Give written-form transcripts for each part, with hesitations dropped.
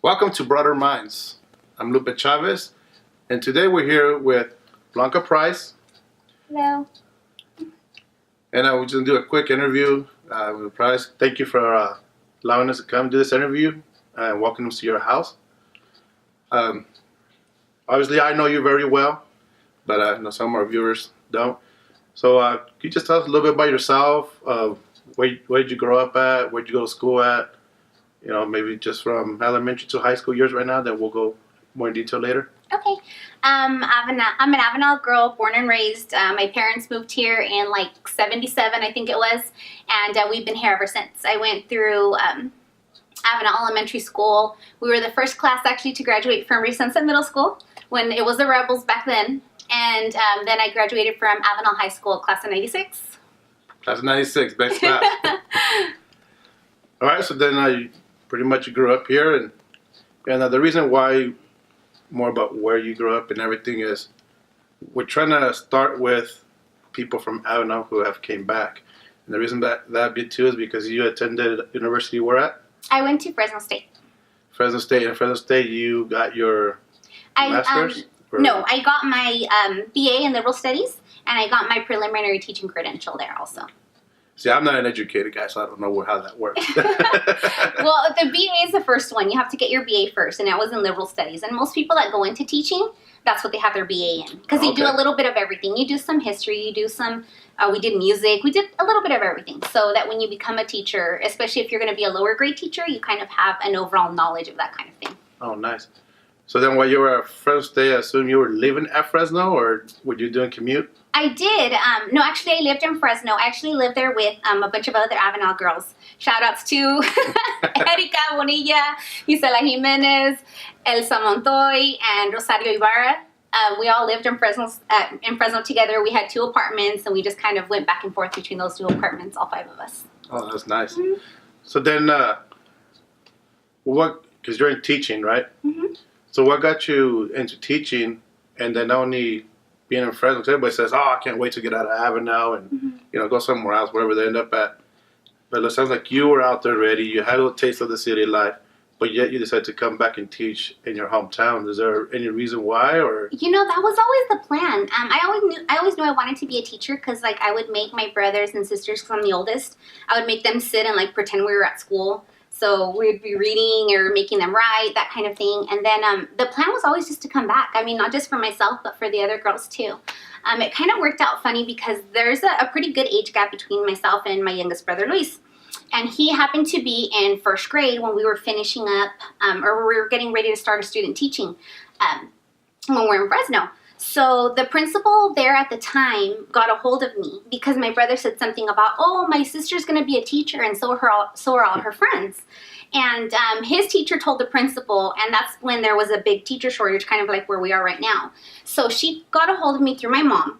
Welcome to Broader Minds. I'm Lupe Chavez, and today we're here with Blanca Price. Hello. And we're just going to do a quick interview with Price. Thank you for allowing us to come do this interview and welcome us to your house. Obviously, I know you very well, but I know some of our viewers don't. So can you just tell us a little bit about yourself? Where did you grow up at? Where did you go to school at? You know, maybe just from elementary to high school years right now, then we'll go more in detail later. Okay. I'm an Avenal girl, born and raised. My parents moved here in like 77, I think it was, and we've been here ever since. I went through Avenal Elementary School. We were the first class actually to graduate from Sunset Middle School when it was the Rebels back then. And then I graduated from Avenal High School, class of 96. Class of 96, best class. All right, so then pretty much you grew up here, and the reason why, more about where you grew up and everything, is we're trying to start with people from Avenal who have came back. And the reason that be too is because you attended university where at? I went to Fresno State. Fresno State. In Fresno State, you got your master's? No, I got my BA in Liberal Studies, and I got my preliminary teaching credential there also. See, I'm not an educated guy, so I don't know how that works. Well, the BA is the first one. You have to get your BA first, and that was in Liberal Studies. And most people that go into teaching, that's what they have their BA in. Because they do a little bit of everything. You do some history, you do some, we did music, we did a little bit of everything. So that when you become a teacher, especially if you're going to be a lower grade teacher, you kind of have an overall knowledge of that kind of thing. Oh, nice. So then while you were at Fresno State, I assume you were living at Fresno, or were you doing commute? I did. No, actually, I lived in Fresno. I actually lived there with a bunch of other Avenal girls. Shout outs to Erika Bonilla, Isela Jimenez, Elsa Montoy, and Rosario Ibarra. We all lived in Fresno together. We had 2 apartments, and we just kind of went back and forth between those 2 apartments, all 5 of us. Oh, that's nice. Mm-hmm. So then, because you're in teaching, right? Mm-hmm. So what got you into teaching, and then not only being in Fresno, because everybody says, oh, I can't wait to get out of Avenal and, go somewhere else, wherever they end up at. But it sounds like you were out there already, you had a little taste of the city life, but yet you decided to come back and teach in your hometown. Is there any reason why, or? That was always the plan. I always knew I wanted to be a teacher because, like, I would make my brothers and sisters, because I'm the oldest, I would make them sit and, like, pretend we were at school. So we'd be reading or making them write, that kind of thing. And then the plan was always just to come back. I mean, not just for myself, but for the other girls too. It kind of worked out funny because there's a pretty good age gap between myself and my youngest brother, Luis. And he happened to be in 1st grade when we were finishing up, or we were getting ready to start a student teaching when we're in Fresno. So the principal there at the time got a hold of me because my brother said something about, oh, my sister's going to be a teacher, and so are all her friends. And his teacher told the principal, and that's when there was a big teacher shortage, kind of like where we are right now. So she got a hold of me through my mom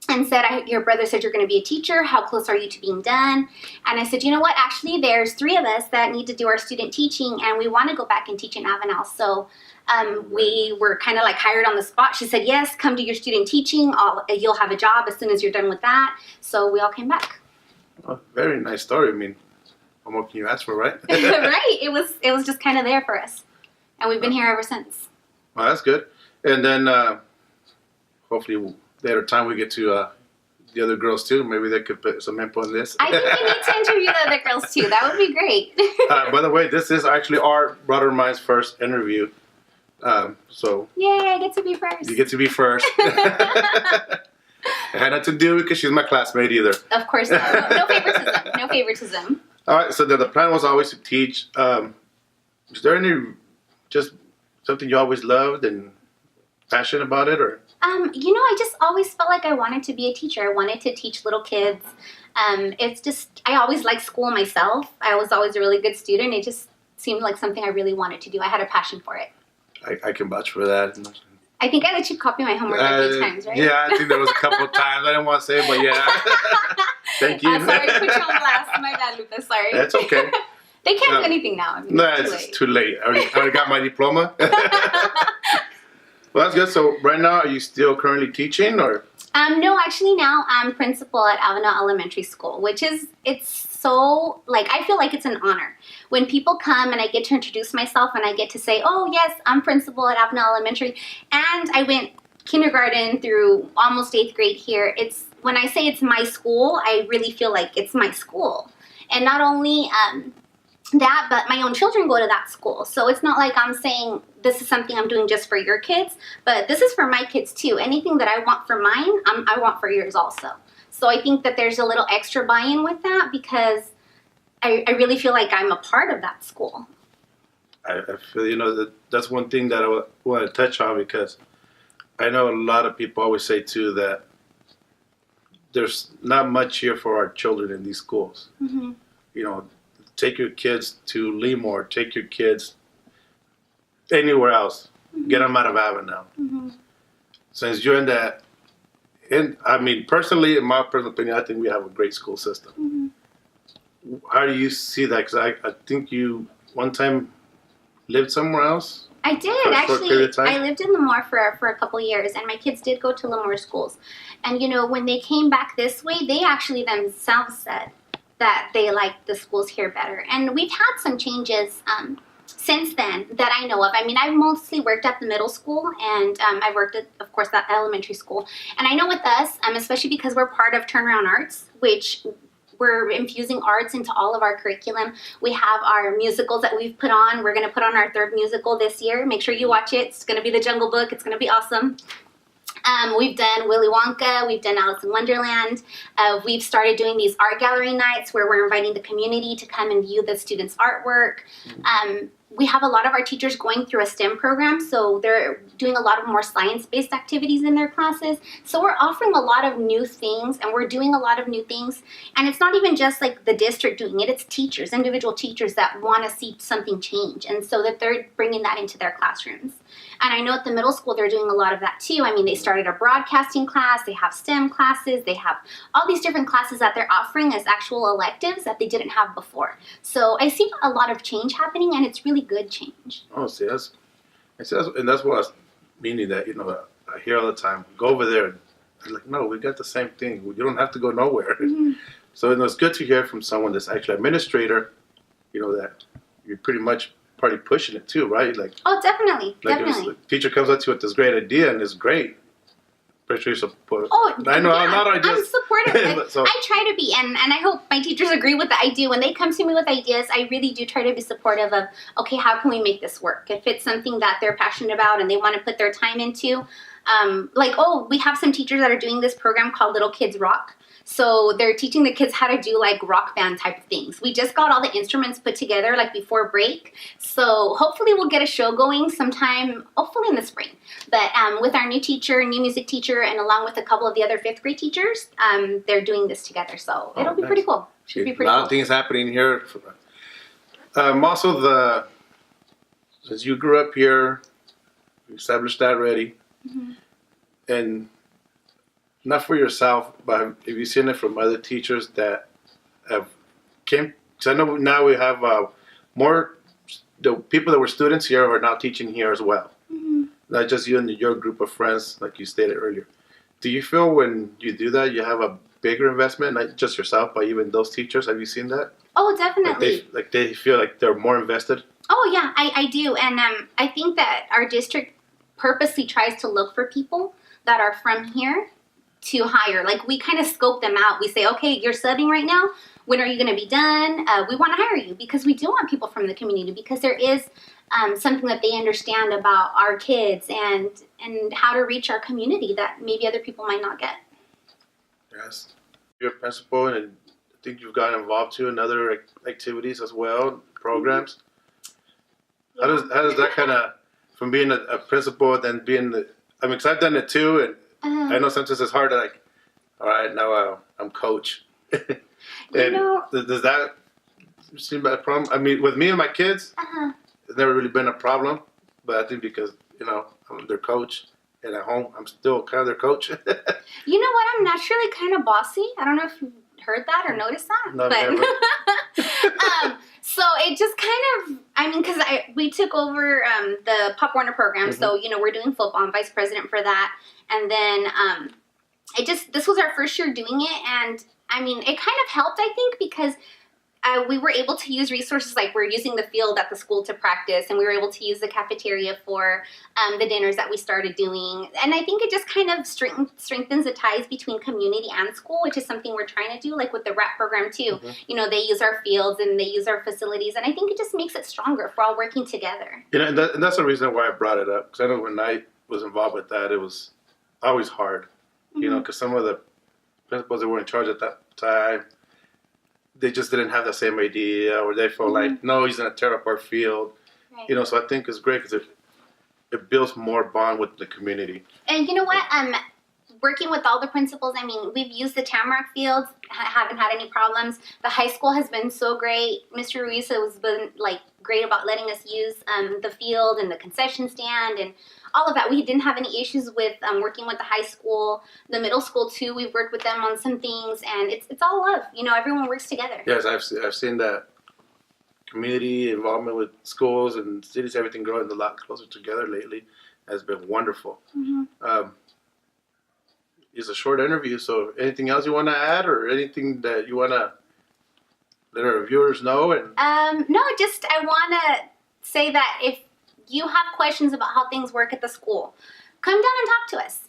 and said, your brother said you're going to be a teacher. How close are you to being done? And I said, you know what? Actually, there's 3 of us that need to do our student teaching, and we want to go back and teach in Avenal. So we were kind of like hired on the spot. She said, yes, come do your student teaching. You'll have a job as soon as you're done with that. So we all came back. Oh, very nice story. I mean, what more can you ask for, right? Right. It was just kind of there for us. And we've been here ever since. Well, that's good. And then hopefully later time we get to the other girls too. Maybe they could put some info on this. I think we need to interview the other girls too. That would be great. By the way, this is actually our Broader Minds first interview. So yay, I get to be first. You get to be first. I had nothing to do because she's my classmate either. Of course not. No favoritism. No favoritism. All right, so the plan was always to teach. Is there any just something you always loved and passionate about it, or? I just always felt like I wanted to be a teacher. I wanted to teach little kids. It's just, I always liked school myself. I was always a really good student. It just seemed like something I really wanted to do. I had a passion for it. I can vouch for that. I think I let you copy my homework a few times, right? Yeah, I think there was a couple of times. I didn't want to say it, but yeah. Thank you. Sorry, put you on blast. My bad, Lupe. Sorry. That's okay. They can't do anything now. I mean, no, it's too late. I already got my diploma. Well, that's good. So right now, are you still currently teaching, or? No, actually now I'm principal at Avenal Elementary School, which is, it's so, like, I feel like it's an honor. When people come and I get to introduce myself and I get to say, oh yes, I'm principal at Avenal Elementary, and I went kindergarten through almost 8th grade here. It's, when I say it's my school, I really feel like it's my school. And not only that, but my own children go to that school. So it's not like I'm saying this is something I'm doing just for your kids, but this is for my kids too. Anything that I want for mine, I want for yours also. So I think that there's a little extra buy-in with that because I really feel like I'm a part of that school. I feel, that's one thing that I want to touch on, because I know a lot of people always say too that there's not much here for our children in these schools. Mm-hmm. Take your kids to Lemoore, take your kids anywhere else, get them out of Avenal. Mm-hmm. Since you're in that, personally, in my personal opinion, I think we have a great school system. Mm-hmm. How do you see that? Because I think you one time lived somewhere else. I did, actually. I lived in Lemoore for a couple years, and my kids did go to Lemoore schools. And, when they came back this way, they actually themselves said that they liked the schools here better. And we've had some changes since then that I know of. I've mostly worked at the middle school, and I've worked at, of course, that elementary school. And I know with us, especially because we're part of Turnaround Arts, which we're infusing arts into all of our curriculum. We have our musicals that we've put on. We're going to put on our 3rd musical this year. Make sure you watch it. It's going to be The Jungle Book. It's going to be awesome. We've done Willy Wonka, we've done Alice in Wonderland. We've started doing these art gallery nights where we're inviting the community to come and view the students' artwork. We have a lot of our teachers going through a STEM program, so they're doing a lot of more science-based activities in their classes. So we're offering a lot of new things, and we're doing a lot of new things. And it's not even just like the district doing it, it's teachers, individual teachers that want to see something change, and so that they're bringing that into their classrooms. And I know at the middle school they're doing a lot of that too. They started a broadcasting class, they have STEM classes, they have all these different classes that they're offering as actual electives that they didn't have before. So I see a lot of change happening, and it's really good change. Oh, see, that's what I was meaning, that, I hear all the time, go over there. And I'm like, no, we got the same thing. You don't have to go nowhere. Mm-hmm. So it's good to hear from someone that's actually administrator, that you're pretty much probably pushing it too, right? Like, oh, definitely. If a teacher comes up to you with this great idea and it's great, pretty sure you support. Oh, I know, yeah, I'm supportive. So, I try to be, and I hope my teachers agree with that. I do. When they come to me with ideas, I really do try to be supportive of, okay, how can we make this work? If it's something that they're passionate about and they want to put their time into, we have some teachers that are doing this program called Little Kids Rock. So they're teaching the kids how to do like rock band type of things. We just got all the instruments put together like before break. So hopefully we'll get a show going sometime, hopefully in the spring. But with our new teacher, new music teacher, and along with a couple of the other 5th grade teachers, they're doing this together. So it'll be pretty cool. Should be pretty cool. A lot of things happening here. Also, since you grew up here, you established that already. Mm-hmm. And not for yourself, but have you seen it from other teachers that have came? Because I know now we have more, the people that were students here are now teaching here as well. Mm-hmm. Not just you and your group of friends, like you stated earlier. Do you feel when you do that, you have a bigger investment, not just yourself, but even those teachers? Have you seen that? Oh, definitely. Like they feel like they're more invested? Oh, yeah, I do. And I think that our district purposely tries to look for people that are from here to hire. Like, we kind of scope them out. We say, okay, you're subbing right now. When are you going to be done? We want to hire you because we do want people from the community, because there is something that they understand about our kids and how to reach our community that maybe other people might not get. Yes. You're a principal, and I think you've gotten involved too in other activities as well, programs. How does that kind of, from being a principal, then being because I've done it too, and I know sometimes it's hard to all right, now I'm coach. And does that seem like a problem? With me and my kids, it's never really been a problem, but I think because, I'm their coach, and at home, I'm still kind of their coach. You know what? I'm naturally kind of bossy. I don't know if you heard that or noticed that. No, never. So So it just kind of, because we took over the Pop Warner program, so, we're doing football. I'm vice president for that. And then this was our first year doing it. And, it kind of helped, I think, because we were able to use resources, like we're using the field at the school to practice, and we were able to use the cafeteria for the dinners that we started doing. And I think it just kind of strengthens the ties between community and school, which is something we're trying to do, like with the RAP program too. They use our fields and they use our facilities, and I think it just makes it stronger if we're all working together. And that's the reason why I brought it up, because I know when I was involved with that, it was always hard, because some of the principals that were in charge at that time, they just didn't have the same idea, or they felt like, no, he's going to tear up our field. Right. So I think it's great because it builds more bond with the community. And you know what? Working with all the principals, we've used the Tamarack fields, haven't had any problems. The high school has been so great. Mr. Ruiz has been great about letting us use the field and the concession stand and all of that. We didn't have any issues with working with the high school. The middle school too, we've worked with them on some things, and it's all love. Everyone works together. Yes, I've seen that community involvement with schools and cities, everything growing a lot closer together lately has been wonderful. It's a short interview, so anything else you want to add, or anything that you want to let our viewers know? And no, just I want to say that if you have questions about how things work at the school, come down and talk to us.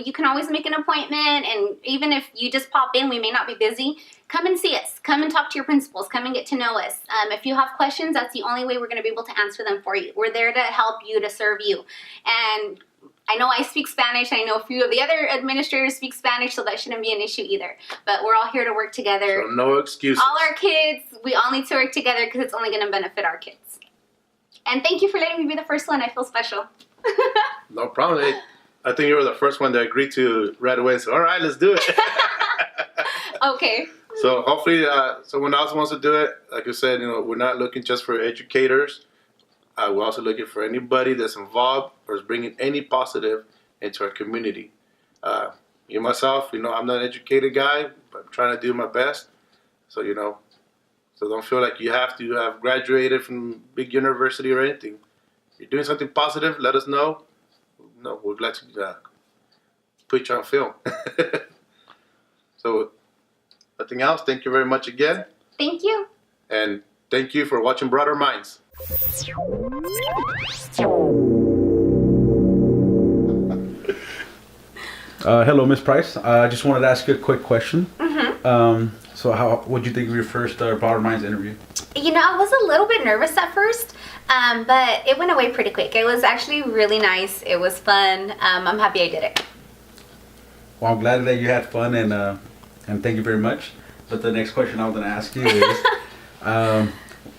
You can always make an appointment, and even if you just pop in, we may not be busy. Come and see us. Come and talk to your principals. Come and get to know us. If you have questions, that's the only way we're going to be able to answer them for you. We're there to help you, to serve you. And I know I speak Spanish. I know a few of the other administrators speak Spanish, so that shouldn't be an issue either. But we're all here to work together. So no excuses. All our kids, we all need to work together because it's only going to benefit our kids. And thank you for letting me be the first one. I feel special. No problem. I think you were the first one that agreed to right away and said, all right, let's do it. Okay. So hopefully someone else wants to do it. Like I said, we're not looking just for educators. We're also looking for anybody that's involved or is bringing any positive into our community. Me myself, I'm not an educated guy, but I'm trying to do my best. So, so don't feel like you have to have graduated from big university or anything. If you're doing something positive, let us know. No, we're glad to put you on film. So, nothing else. Thank you very much again. Thank you. And thank you for watching Broader Minds. Hello, Miss Price. I just wanted to ask you a quick question. So what did you think of your first Broader Minds interview? I was a little bit nervous at first, but it went away pretty quick. It was actually really nice. It was fun. I'm happy I did it. Well, I'm glad that you had fun, and thank you very much. But the next question I was going to ask you is,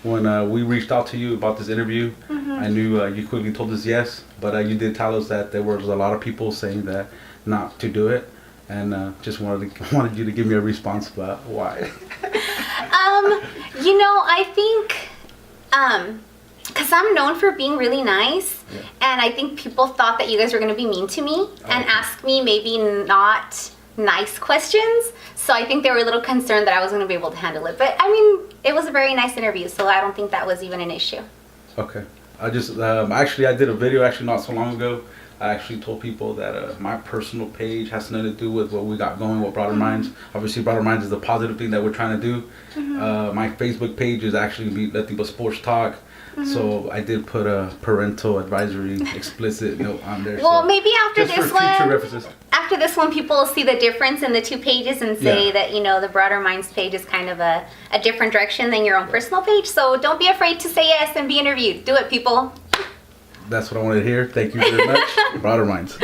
when we reached out to you about this interview, I knew you quickly told us yes, but you did tell us that there was a lot of people saying that not to do it, and just wanted you to give me a response about why. I think because I'm known for being really nice, and I think people thought that you guys were going to be mean to me and ask me maybe not nice questions. So I think they were a little concerned that I was going to be able to handle it. But it was a very nice interview, so I don't think that was even an issue. Okay. I just I did a video not so long ago. I actually told people that my personal page has nothing to do with what we got going with Broader Minds. Obviously, Broader Minds is a positive thing that we're trying to do. My Facebook page is actually nothing but sports talk. So I did put a parental advisory explicit note on there. Well, so maybe after just this for future one, references. After this one, people will see the difference in the two pages and say that the Broader Minds page is kind of a different direction than your own personal page. So don't be afraid to say yes and be interviewed. Do it, people. That's what I wanted to hear. Thank you very much. Broader Minds.